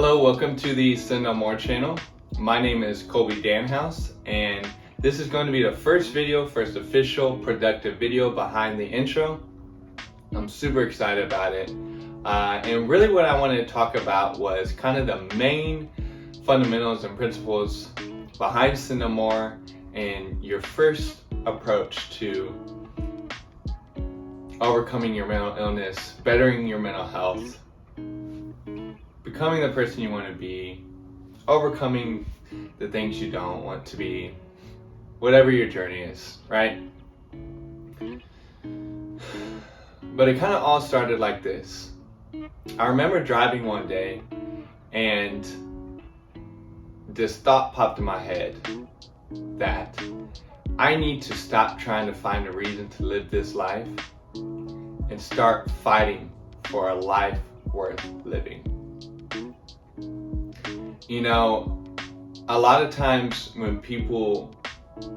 Hello, welcome to the Sin No More channel. My name is Colby Danhouse, and this is going to be the first official productive video behind the intro. I'm super excited about it. And really what I wanted to talk about was kind of the main fundamentals and principles behind Sin No More and your first approach to overcoming your mental illness, bettering your mental health, becoming the person you want to be, overcoming the things you don't want to be, whatever your journey is, right? But it kind of all started like this. I remember driving one day and this thought popped in my head that I need to stop trying to find a reason to live this life and start fighting for a life worth living. You know, a lot of times when people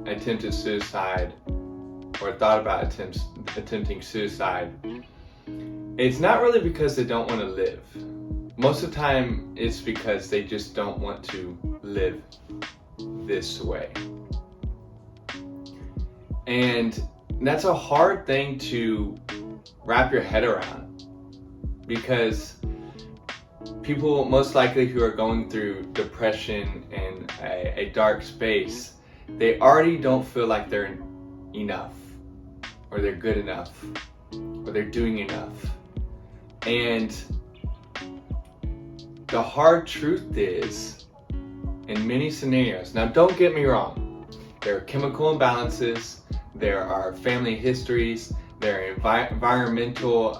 attempted suicide or thought about attempting suicide, it's not really because they don't want to live. Most of the time it's because they just don't want to live this way. And that's a hard thing to wrap your head around, because people most likely who are going through depression and a dark space, they already don't feel like they're enough, or they're good enough, or they're doing enough. And the hard truth is, in many scenarios, now don't get me wrong, there are chemical imbalances, there are family histories, there are environmental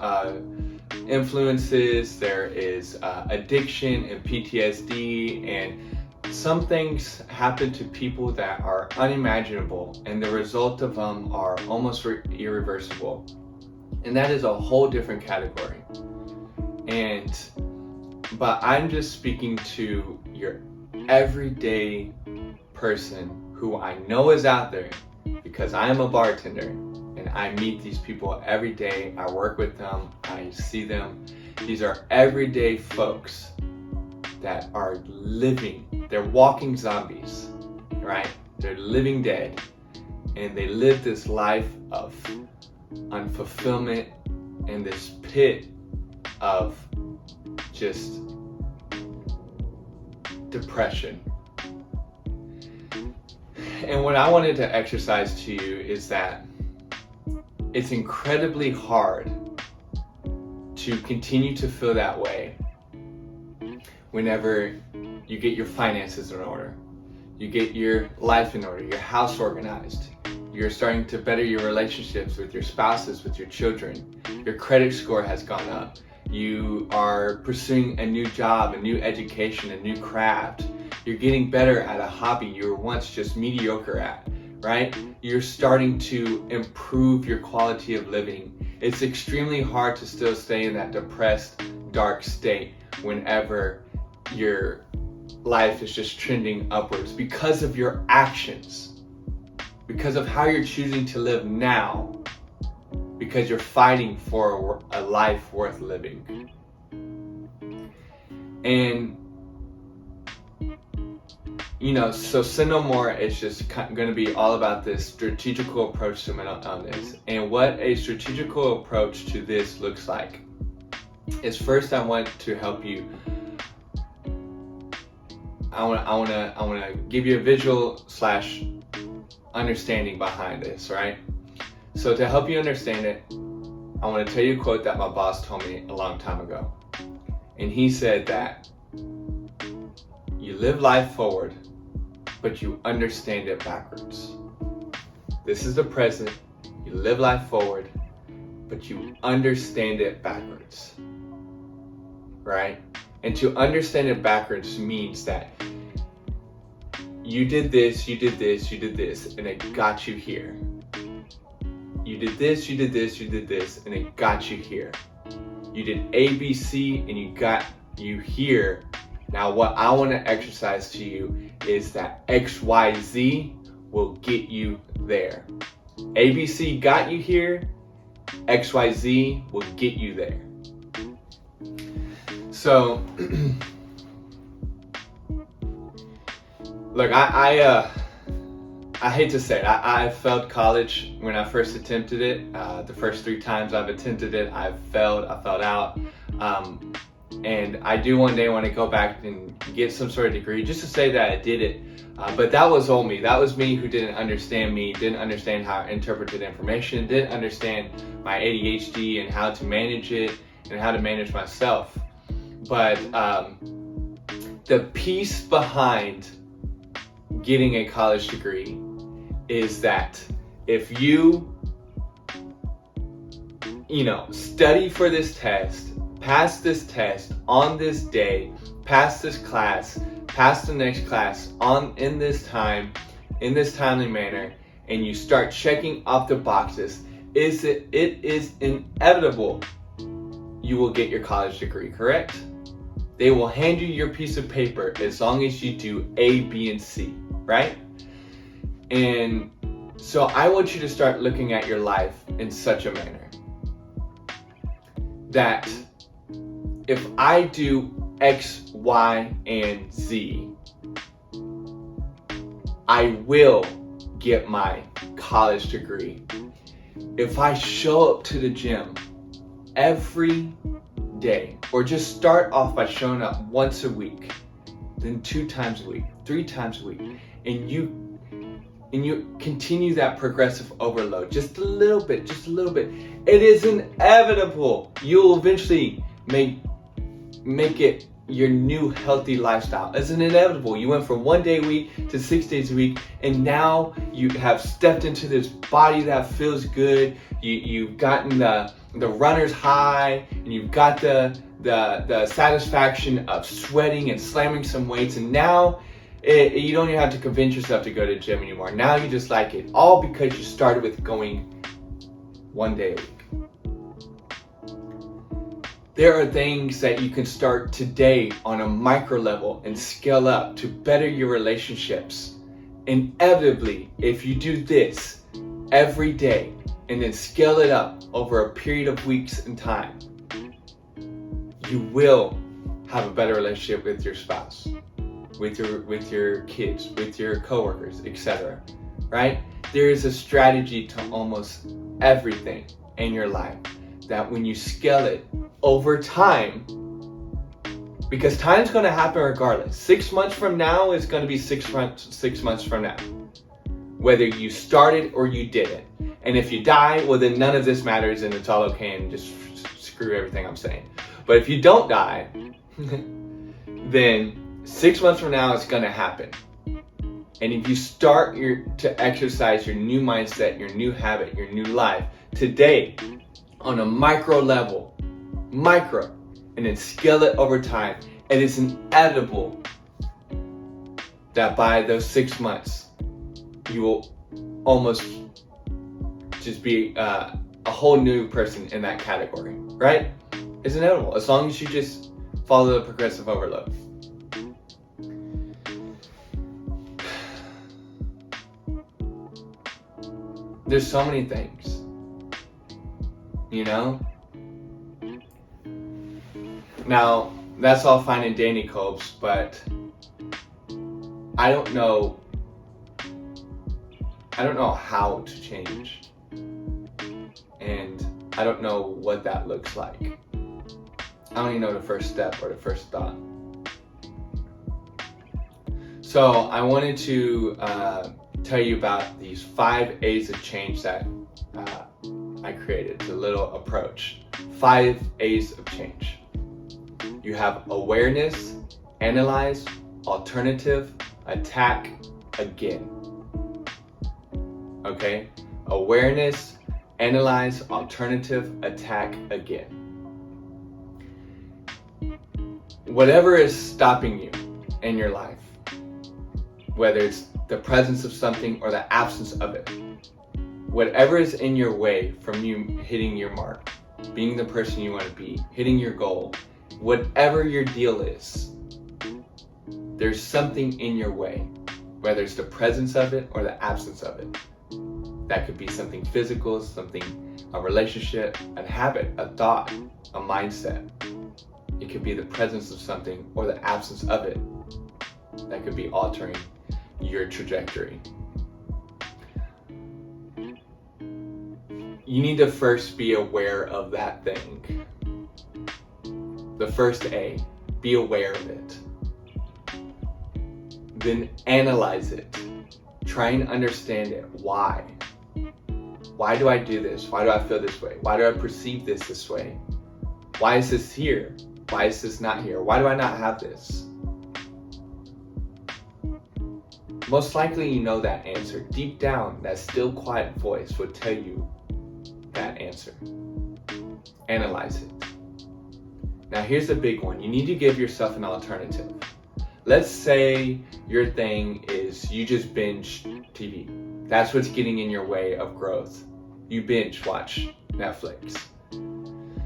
influences, there is addiction and PTSD, and some things happen to people that are unimaginable, and the result of them are almost irreversible. And that is a whole different category. But I'm just speaking to your everyday person who I know is out there, because I am a bartender and I meet these people every day. I work with them, I see them. These are everyday folks that are living, they're walking zombies, right? They're living dead, and they live this life of unfulfillment and this pit of just depression. And what I wanted to exercise to you is that it's incredibly hard to continue to feel that way whenever you get your finances in order, you get your life in order, your house organized, you're starting to better your relationships with your spouses, with your children, your credit score has gone up, you are pursuing a new job, a new education, a new craft, you're getting better at a hobby you were once just mediocre at, right? You're starting to improve your quality of living. It's extremely hard to still stay in that depressed, dark state whenever your life is just trending upwards because of your actions, because of how you're choosing to live now, because you're fighting for a life worth living. And you know, so Sin No More is just going to be all about this strategical approach to mental illness. And what a strategical approach to this looks like is, first I want to help you. I want to give you a visual / understanding behind this, right? So to help you understand it, I want to tell you a quote that my boss told me a long time ago. And he said that you live life forward, but you understand it backwards. This is the present. You live life forward, but you understand it backwards, right? And to understand it backwards means that you did this, you did this, you did this, and it got you here. You did this, you did this, you did this, and it got you here. You did A, B, C, and you got you here. Now what I want to exercise to you is that X, Y, Z will get you there. ABC got you here, X, Y, Z will get you there. So Look, I hate to say it. I failed college when I first attempted it. The first 3 times I've attempted it, I failed out. And I do one day want to go back and get some sort of degree just to say that I did it. But that was all me. That was me who didn't understand me, didn't understand how I interpreted information, didn't understand my ADHD and how to manage it and how to manage myself. But the piece behind getting a college degree is that if you study for this test, pass this test on this day, pass this class, pass the next class in this timely manner, and you start checking off the boxes, it is inevitable you will get your college degree, correct? They will hand you your piece of paper as long as you do A, B, and C, right? And so I want you to start looking at your life in such a manner that if I do X, Y, and Z, I will get my college degree. If I show up to the gym every day, or just start off by showing up once a week, then 2 times a week, 3 times a week, and you continue that progressive overload just a little bit, it is inevitable you'll eventually make it your new healthy lifestyle. It's inevitable. You went from 1 day a week to 6 days a week, and now you have stepped into this body that feels good. You've gotten the runner's high, and you've got the satisfaction of sweating and slamming some weights, and now you don't even have to convince yourself to go to the gym anymore. Now you just like it, all because you started with going 1 day a week. There are things that you can start today on a micro level and scale up to better your relationships. Inevitably, if you do this every day and then scale it up over a period of weeks and time, you will have a better relationship with your spouse, with your kids, with your coworkers, etc. Right? There is a strategy to almost everything in your life that when you scale it over time, because time's going to happen regardless. 6 months from now is going to be 6 months from now, whether you started or you didn't. And if you die, well, then none of this matters and it's all okay, and just screw everything I'm saying. But if you don't die, then 6 months from now it's going to happen. And if you start to exercise your new mindset, your new habit, your new life today on a micro level, and then scale it over time, it is inevitable that by those 6 months, you will almost just be a whole new person in that category, right? It's inevitable, as long as you just follow the progressive overload. There's so many things, Now, that's all fine and dandy, Copes, but I don't know how to change, and I don't know what that looks like. I don't even know the first step or the first thought. So I wanted to tell you about these 5 A's of change that I created. It's a little approach. 5 A's of change. You have awareness, analyze, alternative, attack, again. Okay? Awareness, analyze, alternative, attack, again. Whatever is stopping you in your life, whether it's the presence of something or the absence of it, whatever is in your way from you hitting your mark, being the person you want to be, hitting your goal, whatever your deal is, there's something in your way, whether it's the presence of it or the absence of it. That could be something physical, a relationship, a habit, a thought, a mindset. It could be the presence of something or the absence of it that could be altering your trajectory. You need to first be aware of that thing. The first A, be aware of it. Then analyze it. Try and understand it. Why? Why do I do this? Why do I feel this way? Why do I perceive this way? Why is this here? Why is this not here? Why do I not have this? Most likely you know that answer. Deep down, that still quiet voice would tell you that answer. Analyze it. Now here's the big one. You need to give yourself an alternative. Let's say your thing is you just binge TV. That's what's getting in your way of growth. You binge watch Netflix.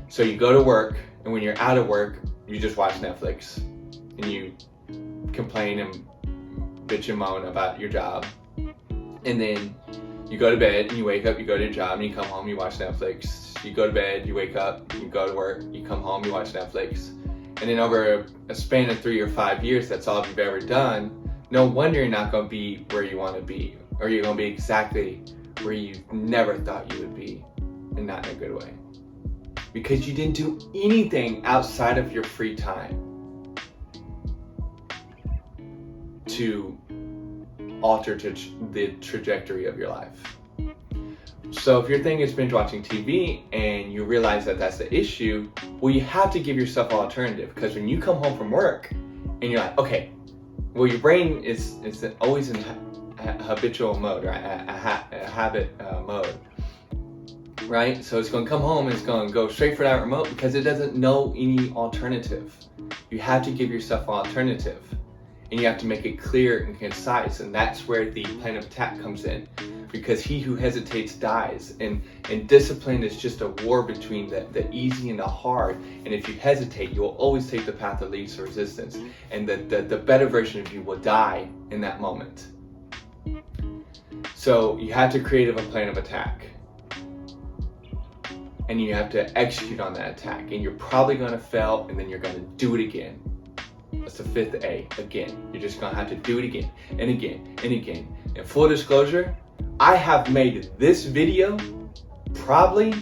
So you go to work, and when you're out of work, you just watch Netflix and you complain and bitch and moan about your job. And then you go to bed and you wake up, you go to your job, and you come home, you watch Netflix. You go to bed, you wake up, you go to work, you come home, you watch Netflix. And then over a span of 3 or 5 years, that's all you've ever done. No wonder you're not going to be where you want to be, or you're going to be exactly where you never thought you would be, and not in a good way. Because you didn't do anything outside of your free time to alter the trajectory of your life. So if your thing is binge watching TV and you realize that that's the issue, well, you have to give yourself an alternative, because when you come home from work and you're like, okay, well, your brain is always in habitual mode, right? A habit mode, right? So it's going to come home and it's going to go straight for that remote because it doesn't know any alternative. You have to give yourself an alternative, and you have to make it clear and concise, and that's where the plan of attack comes in. Because he who hesitates dies, and discipline is just a war between the easy and the hard. And if you hesitate, you will always take the path of least resistance, and the better version of you will die in that moment. So you have to create a plan of attack, and you have to execute on that attack, and you're probably going to fail, and then you're going to do it again. That's the fifth A. Again, you're just going to have to do it again and again and again. And full disclosure, I have made this video probably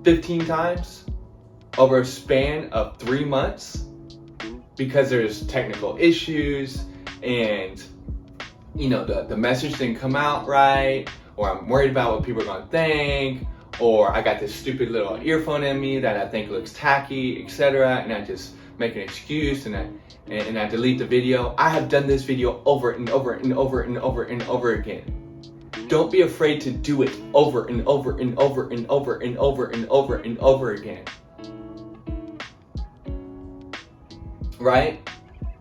15 times over a span of 3 months, because there's technical issues, and the message didn't come out right, or I'm worried about what people are going to think, or I got this stupid little earphone in me that I think looks tacky, etc., and I just make an excuse and I delete the video. I have done this video over and over and over and over and over again. Don't be afraid to do it over and over and over and over and over and over and over again. Right?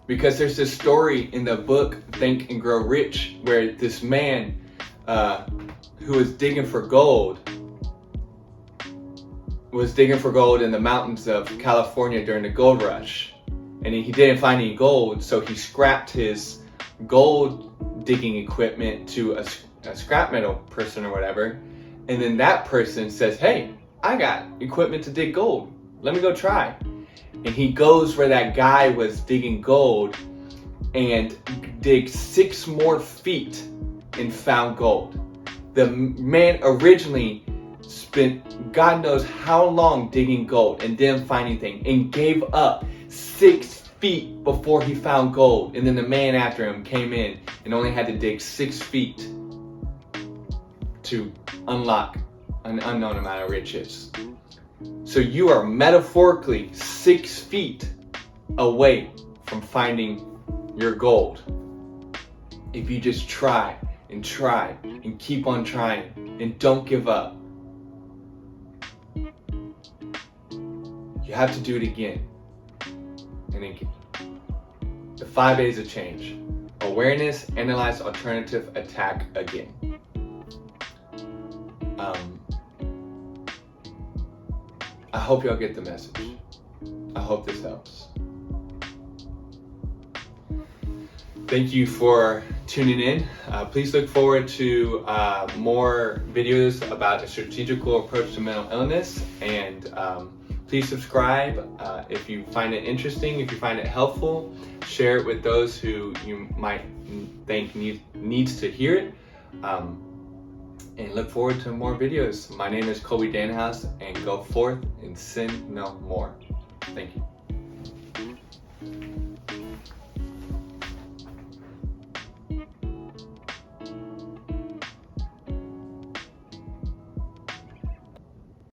Because there's this story in the book Think and Grow Rich where this man who was digging for gold in the mountains of California during the gold rush. And he didn't find any gold, so he scrapped his gold digging equipment to a scrap metal person or whatever. And then that person says, hey, I got equipment to dig gold. Let me go try. And he goes where that guy was digging gold and digs 6 more feet and found gold. The man originally spent God knows how long digging gold and didn't find anything, and gave up 6 feet before he found gold. And then the man after him came in and only had to dig 6 feet to unlock an unknown amount of riches. So you are metaphorically 6 feet away from finding your gold if you just try and try and keep on trying and don't give up. You have to do it again and again. The 5 A's of change: awareness, analyze, alternative, attack again. I hope y'all get the message. I hope this helps. Thank you for tuning in. Please look forward to more videos about a strategical approach to mental illness, and please Please subscribe if you find it interesting, if you find it helpful. Share it with those who you might think needs to hear it. And look forward to more videos. My name is Kobe Danhaus, and go forth and sin no more. Thank you.